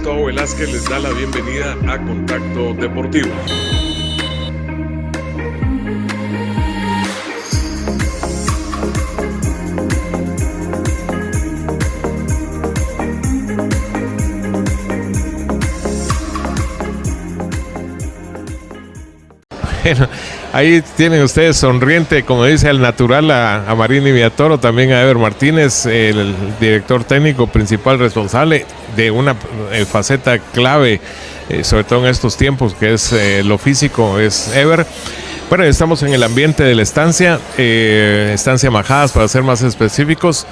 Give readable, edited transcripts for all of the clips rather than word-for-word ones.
Gustavo Velázquez les da la bienvenida a Contacto Deportivo. Bueno, ahí tienen ustedes sonriente, como dice al natural, a Marini Villatoro, también a Ever Martínez, el director técnico principal responsable de una faceta clave, sobre todo en estos tiempos, que es lo físico, es Ever. Bueno, estamos en el ambiente de la estancia, Estancia Majadas, para ser más específicos.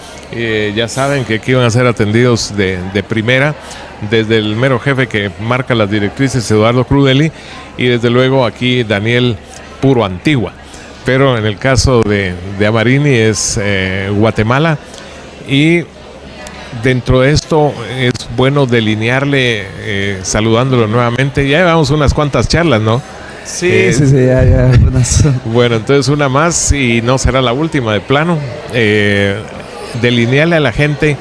Ya saben que aquí van a ser atendidos de primera, desde el mero jefe que marca las directrices, Eduardo Crudeli, y desde luego aquí Daniel Puro Antigua. Pero en el caso de Amarini es Guatemala, y dentro de esto es bueno delinearle, saludándolo nuevamente. Ya llevamos unas cuantas charlas, ¿no? Sí, ya. Bueno, entonces una más y no será la última de plano. Delinearle a la gente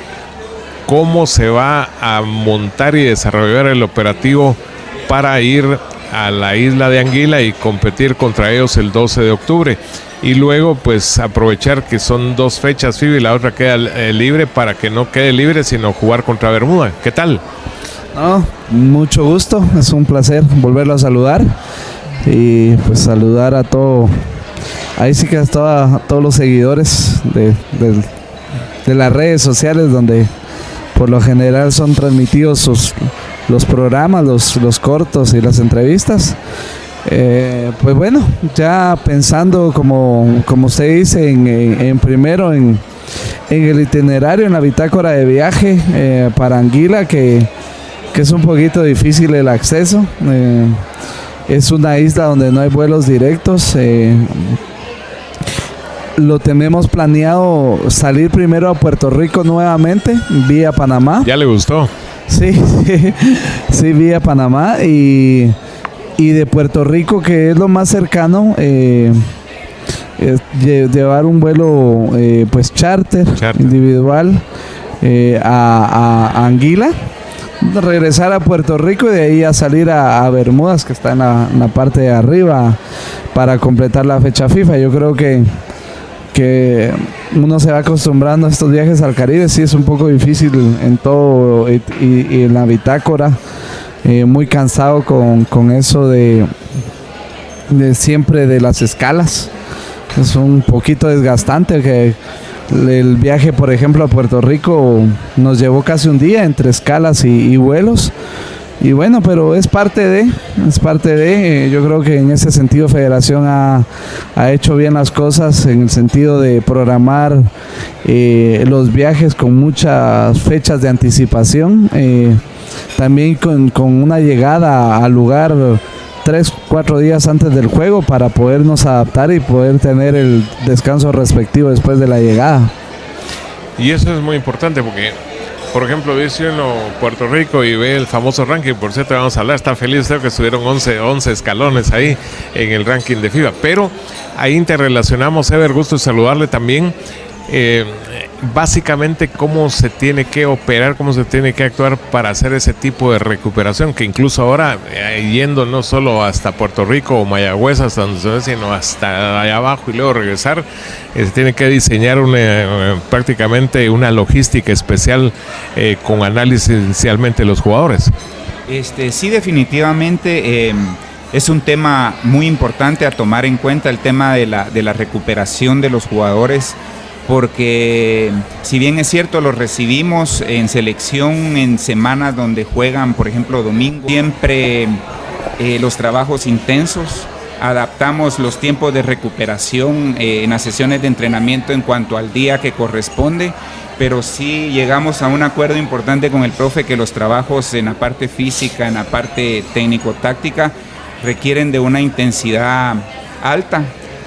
cómo se va a montar y desarrollar el operativo para ir a la isla de Anguila y competir contra ellos el 12 de octubre. Y luego pues aprovechar que son dos fechas FIBA y la otra queda libre, para que no quede libre sino jugar contra Bermuda. ¿Qué tal? No, mucho gusto, es un placer volverlo a saludar y pues saludar a todo, ahí sí que a todos los seguidores de las redes sociales, donde por lo general son transmitidos los programas, los cortos y las entrevistas. Pues bueno, ya pensando como usted dice en primero en el itinerario, en la bitácora de viaje para Anguila, que es un poquito difícil el acceso. Es una isla donde no hay vuelos directos. Lo tenemos planeado salir primero a Puerto Rico nuevamente, vía Panamá. ¿Ya le gustó? Sí, vía Panamá, y de Puerto Rico, que es lo más cercano, llevar un vuelo pues charter individual a Anguila, regresar a Puerto Rico y de ahí a salir a Bermudas, que está en la parte de arriba, para completar la fecha FIFA. Yo creo que uno se va acostumbrando a estos viajes al Caribe. Sí, es un poco difícil en todo y en la bitácora, muy cansado con eso de siempre de las escalas. Es un poquito desgastante, que el viaje, por ejemplo, a Puerto Rico nos llevó casi un día entre escalas y vuelos. Y bueno, pero es parte de, yo creo que en ese sentido Federación ha hecho bien las cosas, en el sentido de programar los viajes con muchas fechas de anticipación, también con una llegada al lugar 3-4 días antes del juego, para podernos adaptar y poder tener el descanso respectivo después de la llegada. Y eso es muy importante, porque por ejemplo, dice uno Puerto Rico y ve el famoso ranking. Por cierto, vamos a hablar, está feliz, creo que estuvieron 11 escalones ahí en el ranking de FIBA, pero ahí interrelacionamos. Ever, gusto saludarle también. Básicamente, cómo se tiene que operar, cómo se tiene que actuar para hacer ese tipo de recuperación, que incluso ahora, yendo no solo hasta Puerto Rico o Mayagüez, hasta donde se ve, sino hasta allá abajo y luego regresar, se tiene que diseñar prácticamente una logística especial, con análisis inicialmente de los jugadores. Sí, definitivamente es un tema muy importante a tomar en cuenta, el tema de la recuperación de los jugadores, porque si bien es cierto, los recibimos en selección en semanas donde juegan, por ejemplo, domingo, siempre los trabajos intensos, adaptamos los tiempos de recuperación en las sesiones de entrenamiento en cuanto al día que corresponde, pero sí llegamos a un acuerdo importante con el profe, que los trabajos en la parte física, en la parte técnico-táctica, requieren de una intensidad alta.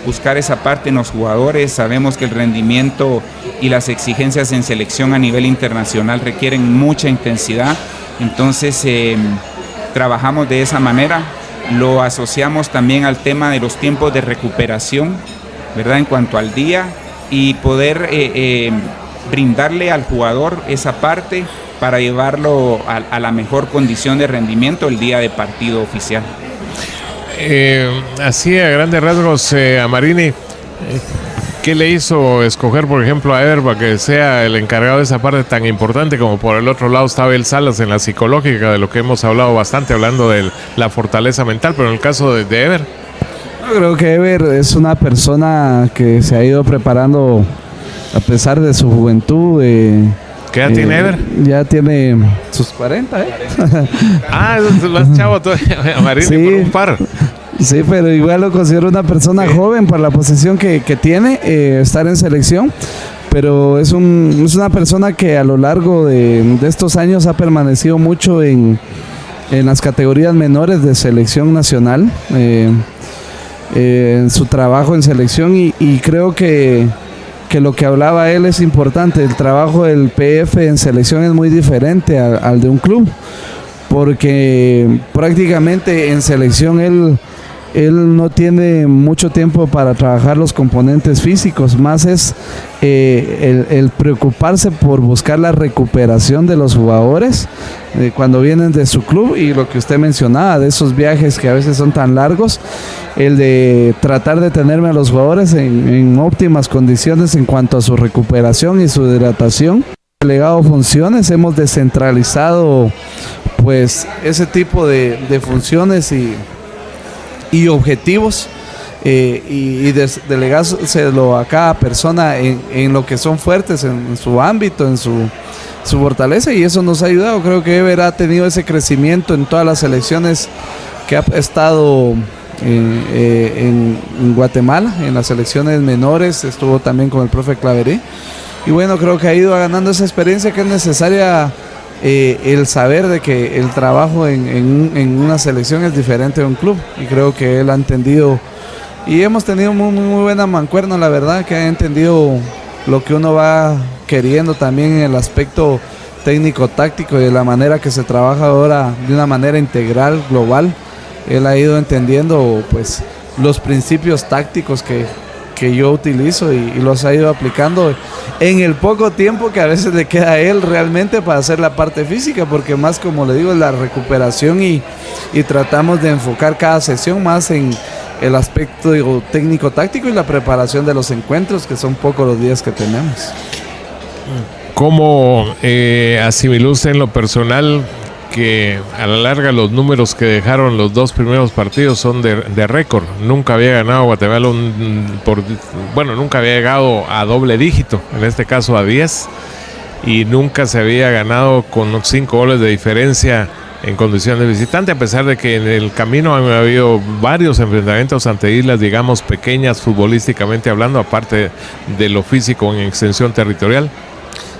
Buscar esa parte en los jugadores. Sabemos que el rendimiento y las exigencias en selección a nivel internacional requieren mucha intensidad, entonces trabajamos de esa manera. Lo asociamos también al tema de los tiempos de recuperación, ¿verdad?, en cuanto al día, y poder brindarle al jugador esa parte para llevarlo a la mejor condición de rendimiento el día de partido oficial. Así a grandes rasgos, Amarini, ¿qué le hizo escoger, por ejemplo, a Ever para que sea el encargado de esa parte tan importante, como por el otro lado estaba el Salas en la psicológica, de lo que hemos hablado bastante, hablando de la fortaleza mental, pero en el caso de Ever? Yo creo que Ever es una persona que se ha ido preparando a pesar de su juventud. ¿Qué edad tiene Ever? Ya tiene sus 40, ¿eh? Es más chavo todavía, Amarini, sí, por un par. Sí, pero igual lo considero una persona joven para la posición que tiene, estar en selección. Pero es una persona que a lo largo de estos años ha permanecido mucho en las categorías menores de selección nacional, en su trabajo en selección, y creo que lo que hablaba él es importante. El trabajo del PF en selección es muy diferente al de un club, porque prácticamente en selección él no tiene mucho tiempo para trabajar los componentes físicos, más es el preocuparse por buscar la recuperación de los jugadores cuando vienen de su club, y lo que usted mencionaba de esos viajes que a veces son tan largos, el de tratar de tenerme a los jugadores en óptimas condiciones en cuanto a su recuperación y su hidratación. Delegado funciones, hemos descentralizado pues ese tipo de funciones y objetivos, y delegárselo a cada persona en lo que son fuertes, en su ámbito, en su fortaleza, y eso nos ha ayudado. Creo que Ever ha tenido ese crecimiento en todas las selecciones que ha estado en Guatemala, en las selecciones menores, estuvo también con el profe Claverí, y bueno, creo que ha ido ganando esa experiencia que es necesaria. El saber de que el trabajo en una selección es diferente de un club, y creo que él ha entendido, y hemos tenido muy buena mancuerna, la verdad, que ha entendido lo que uno va queriendo también en el aspecto técnico-táctico y de la manera que se trabaja ahora de una manera integral, global. Él ha ido entendiendo pues los principios tácticos que yo utilizo, y los ha ido aplicando en el poco tiempo que a veces le queda a él realmente para hacer la parte física, porque más, como le digo, es la recuperación, y tratamos de enfocar cada sesión más en el aspecto técnico-táctico y la preparación de los encuentros, que son pocos los días que tenemos. ¿Cómo asimiló usted en lo personal que a la larga los números que dejaron los dos primeros partidos son de récord? Nunca había ganado Guatemala nunca había llegado a doble dígito, en este caso a 10, y nunca se había ganado con 5 goles de diferencia en condición de visitante, a pesar de que en el camino han habido varios enfrentamientos ante islas, digamos, pequeñas futbolísticamente hablando, aparte de lo físico en extensión territorial.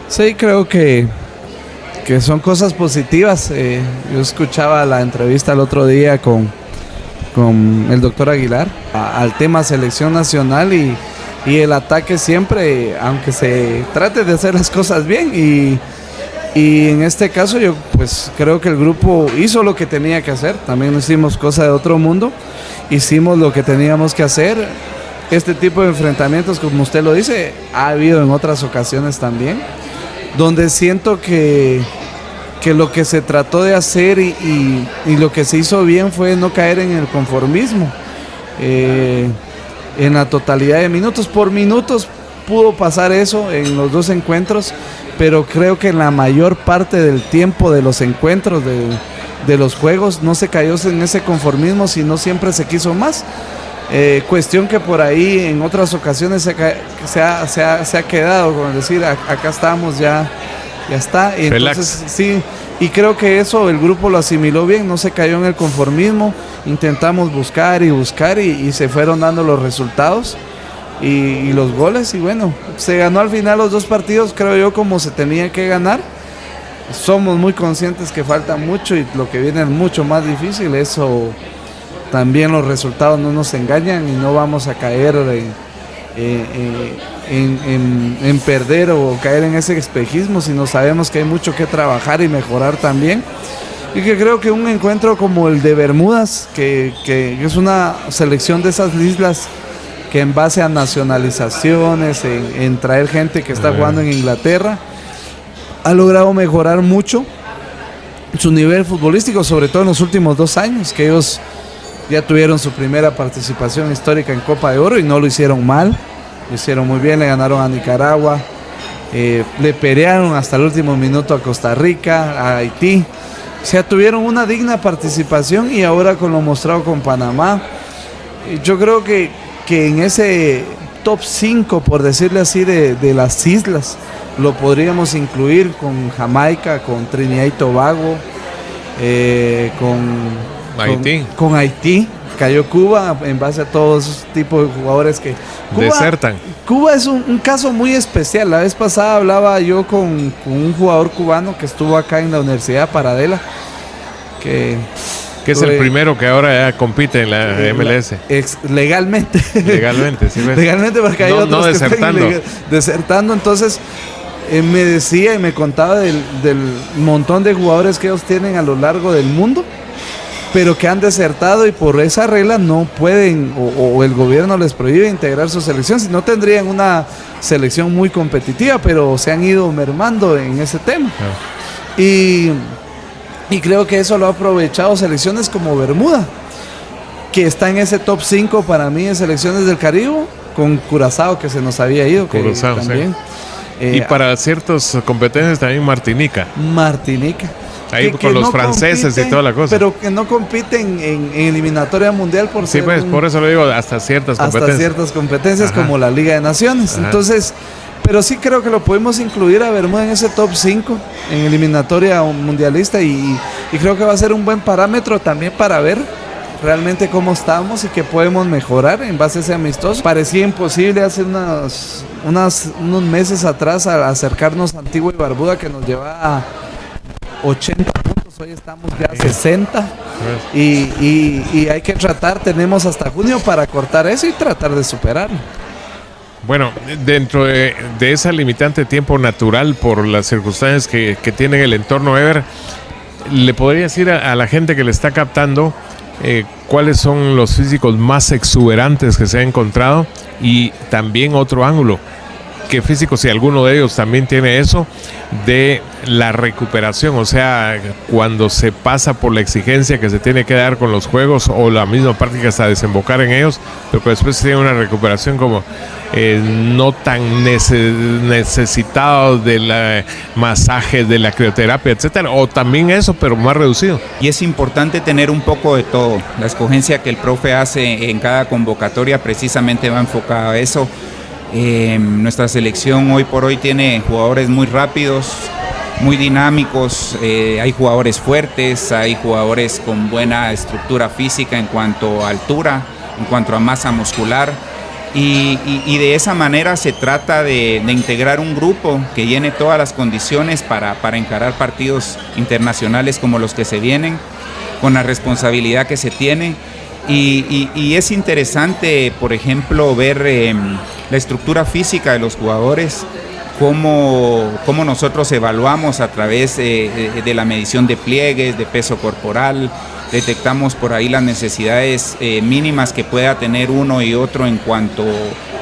Sí, creo que son cosas positivas. Yo escuchaba la entrevista el otro día con el doctor Aguilar al tema selección nacional, y el ataque siempre, aunque se trate de hacer las cosas bien, y en este caso yo pues creo que el grupo hizo lo que tenía que hacer. También no hicimos cosa de otro mundo, hicimos lo que teníamos que hacer. Este tipo de enfrentamientos, como usted lo dice, ha habido en otras ocasiones también, donde siento que lo que se trató de hacer y lo que se hizo bien fue no caer en el conformismo. En la totalidad de minutos, por minutos pudo pasar eso en los dos encuentros, pero creo que en la mayor parte del tiempo de los encuentros, de los juegos, no se cayó en ese conformismo, sino siempre se quiso más. Cuestión que por ahí en otras ocasiones se ha quedado, como decir, acá estamos, ya está. Y entonces, sí, y creo que eso el grupo lo asimiló bien, no se cayó en el conformismo. Intentamos buscar y se fueron dando los resultados y los goles, y bueno, se ganó al final los dos partidos, creo yo, como se tenía que ganar. Somos muy conscientes que falta mucho y lo que viene es mucho más difícil. Eso también, los resultados no nos engañan, y no vamos a caer en perder o caer en ese espejismo, sino sabemos que hay mucho que trabajar y mejorar también. Y que creo que un encuentro como el de Bermudas, que es una selección de esas islas que en base a nacionalizaciones, en traer gente que está jugando en Inglaterra, ha logrado mejorar mucho su nivel futbolístico, sobre todo en los últimos 2 años, que ellos ya tuvieron su primera participación histórica en Copa de Oro y no lo hicieron mal, lo hicieron muy bien, le ganaron a Nicaragua, le pelearon hasta el último minuto a Costa Rica, a Haití, o sea, tuvieron una digna participación y ahora con lo mostrado con Panamá, yo creo que en ese top 5, por decirle así, de las islas, lo podríamos incluir con Jamaica, con Trinidad y Tobago, con Haití. Cayó Cuba en base a todos esos tipos de jugadores que desertan. Cuba es un caso muy especial. La vez pasada hablaba yo con un jugador cubano que estuvo acá en la Universidad Paradela, que es el primero que ahora ya compite en la MLS. Legalmente. Legalmente, sí. Legalmente, porque hay otros que están desertando. Entonces, me decía y me contaba del montón de jugadores que ellos tienen a lo largo del mundo, pero que han desertado y por esa regla no pueden, o el gobierno les prohíbe integrar su selección, si no tendrían una selección muy competitiva, pero se han ido mermando en ese tema. Y creo que eso lo ha aprovechado selecciones como Bermuda, que está en ese top 5 para mí de selecciones del Caribe, con Curazao, que se nos había ido. Curazao, también. Sí. Y para ciertas competencias también Martinica. Ahí con los franceses y toda la cosa. Pero que no compiten en eliminatoria mundial por sí, pues por eso lo digo, hasta ciertas competencias. Ajá. Como la Liga de Naciones. Ajá. Entonces, pero sí creo que lo podemos incluir a Bermuda en ese top 5 en eliminatoria mundialista y creo que va a ser un buen parámetro también para ver realmente cómo estamos y qué podemos mejorar en base a ese amistoso. Parecía imposible hace unos meses atrás acercarnos a Antigua y Barbuda, que nos llevaba 80 puntos, hoy estamos ya a 60 y hay que tratar, tenemos hasta junio para cortar eso y tratar de superarlo. Bueno, dentro de esa limitante de tiempo natural por las circunstancias que tiene el entorno, Ever, ¿le podría decir a la gente que le está captando cuáles son los físicos más exuberantes que se ha encontrado? Y también otro ángulo, ¿qué físicos, si alguno de ellos también tiene eso, de la recuperación? O sea, cuando se pasa por la exigencia que se tiene que dar con los juegos o la misma práctica hasta desembocar en ellos, pero que después tiene una recuperación como no tan necesitado del masaje, de la crioterapia, etcétera, o también eso, pero más reducido. Y es importante tener un poco de todo. La escogencia que el profe hace en cada convocatoria precisamente va enfocada a eso. Nuestra selección hoy por hoy tiene jugadores muy rápidos, muy dinámicos, hay jugadores fuertes, hay jugadores con buena estructura física en cuanto a altura, en cuanto a masa muscular, y de esa manera se trata de integrar un grupo que llene todas las condiciones para encarar partidos internacionales como los que se vienen, con la responsabilidad que se tiene. Y es interesante, por ejemplo, ver la estructura física de los jugadores, cómo nosotros evaluamos a través de la medición de pliegues, de peso corporal, detectamos por ahí las necesidades mínimas que pueda tener uno y otro en cuanto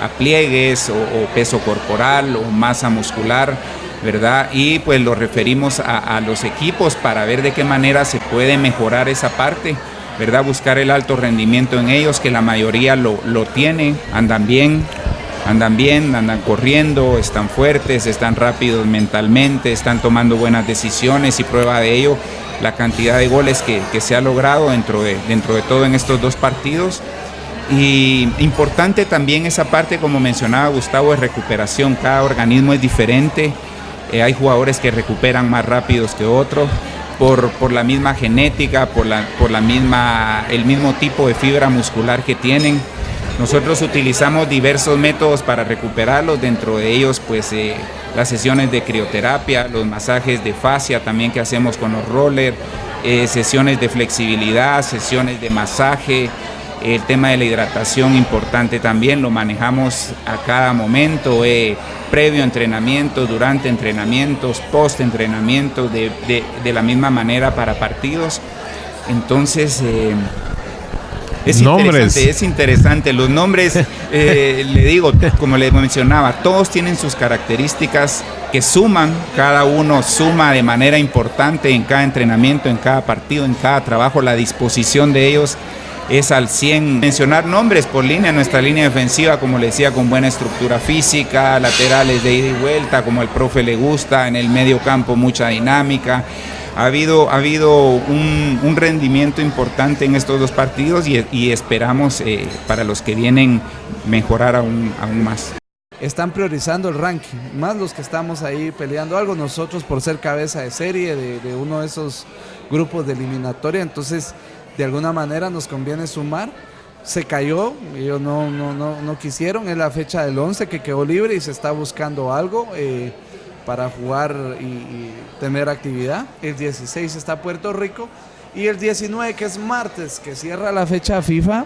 a pliegues o peso corporal o masa muscular, ¿verdad? Y pues lo referimos a los equipos para ver de qué manera se puede mejorar esa parte, ¿verdad? Buscar el alto rendimiento en ellos, que la mayoría lo tiene, andan corriendo, están fuertes, están rápidos mentalmente, están tomando buenas decisiones, y prueba de ello la cantidad de goles que se ha logrado dentro de todo en estos 2 partidos. Y importante también esa parte, como mencionaba Gustavo, de recuperación. Cada organismo es diferente, hay jugadores que recuperan más rápidos que otros por la misma genética, por el mismo tipo de fibra muscular que tienen. Nosotros utilizamos diversos métodos para recuperarlos, dentro de ellos pues las sesiones de crioterapia, los masajes de fascia también que hacemos con los rollers, sesiones de flexibilidad, sesiones de masaje, el tema de la hidratación importante también, lo manejamos a cada momento, previo entrenamiento, durante entrenamientos, post entrenamiento, de la misma manera para partidos. Entonces es interesante. Los nombres, le digo, como les mencionaba, todos tienen sus características que suman, cada uno suma de manera importante en cada entrenamiento, en cada partido, en cada trabajo. La disposición de ellos es al 100. Mencionar nombres por línea, nuestra línea defensiva, como le decía, con buena estructura física, laterales de ida y vuelta, como al profe le gusta, en el medio campo mucha dinámica. Ha habido un rendimiento importante en estos dos partidos y esperamos para los que vienen mejorar aún más. Están priorizando el ranking, más los que estamos ahí peleando algo, nosotros por ser cabeza de serie de uno de esos grupos de eliminatoria, entonces de alguna manera nos conviene sumar. Se cayó, ellos no quisieron, es la fecha del 11 que quedó libre y se está buscando algo para jugar y tener actividad. El 16 está Puerto Rico y el 19, que es martes, que cierra la fecha FIFA,